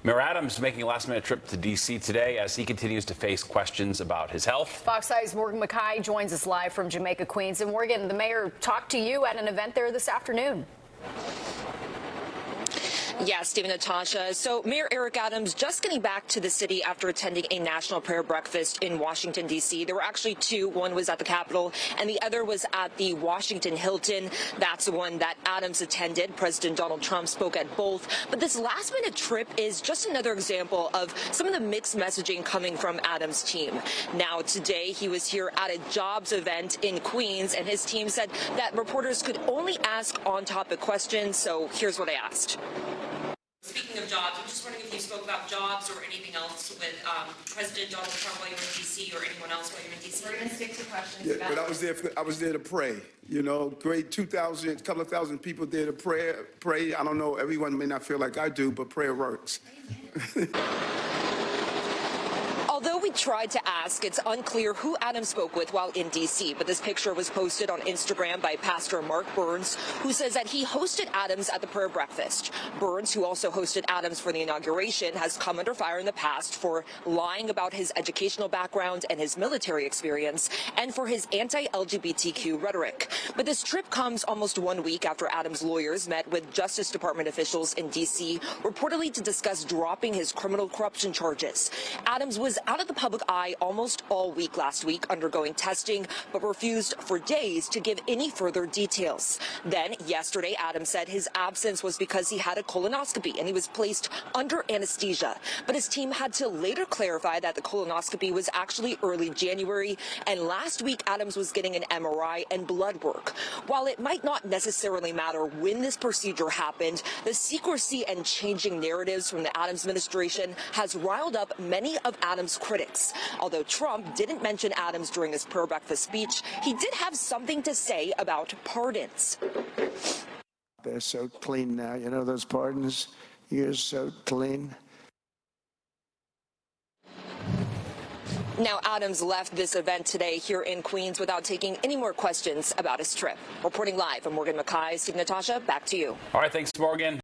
Mayor Adams making a last-minute trip to D.C. today as he continues to face questions about his health. Fox 5's Morgan McKay joins us live from Jamaica, Queens. And Morgan, the mayor talked to you at an event there this afternoon. Yeah, Steve and Natasha. So Mayor Eric Adams just getting back to the city after attending a national prayer breakfast in Washington, D.C. There were actually two. One was at the Capitol and the other was at the Washington Hilton. That's the one that Adams attended. President Donald Trump spoke at both. But this last-minute trip is just another example of some of the mixed messaging coming from Adams' team. Now, today he was here at a jobs event in Queens, and his team said that reporters could only ask on-topic questions. So here's what I asked. Speaking of jobs, I'm just wondering if you spoke about jobs or anything else with President Donald Trump while you were in D.C. or anyone else while you were in D.C. We're going to stick to questions. Yeah, but I was there to pray. You know, great 2,000, couple of thousand people there to pray. I don't know, everyone may not feel like I do, but prayer works. Although we tried to ask, it's unclear who Adams spoke with while in D.C., but this picture was posted on Instagram by Pastor Mark Burns, who says that he hosted Adams at the prayer breakfast. Burns, who also hosted Adams for the inauguration, has come under fire in the past for lying about his educational background and his military experience, and for his anti-LGBTQ rhetoric. But this trip comes almost 1 week after Adams' lawyers met with Justice Department officials in D.C., reportedly to discuss dropping his criminal corruption charges. Adams was out of the public eye almost all week last week, undergoing testing, but refused for days to give any further details. Then yesterday, Adams said his absence was because he had a colonoscopy and he was placed under anesthesia. But his team had to later clarify that the colonoscopy was actually early January, and last week Adams was getting an MRI and blood work. While it might not necessarily matter when this procedure happened, the secrecy and changing narratives from the Adams administration has riled up many of Adams' critics. Although Trump didn't mention Adams during his prayer breakfast speech, he did have something to say about pardons. They're so clean now. You know, those pardons, you're so clean. Now, Adams left this event today here in Queens without taking any more questions about his trip. Reporting live from Morgan McKay, Steve, Natasha, back to you. All right, thanks, Morgan.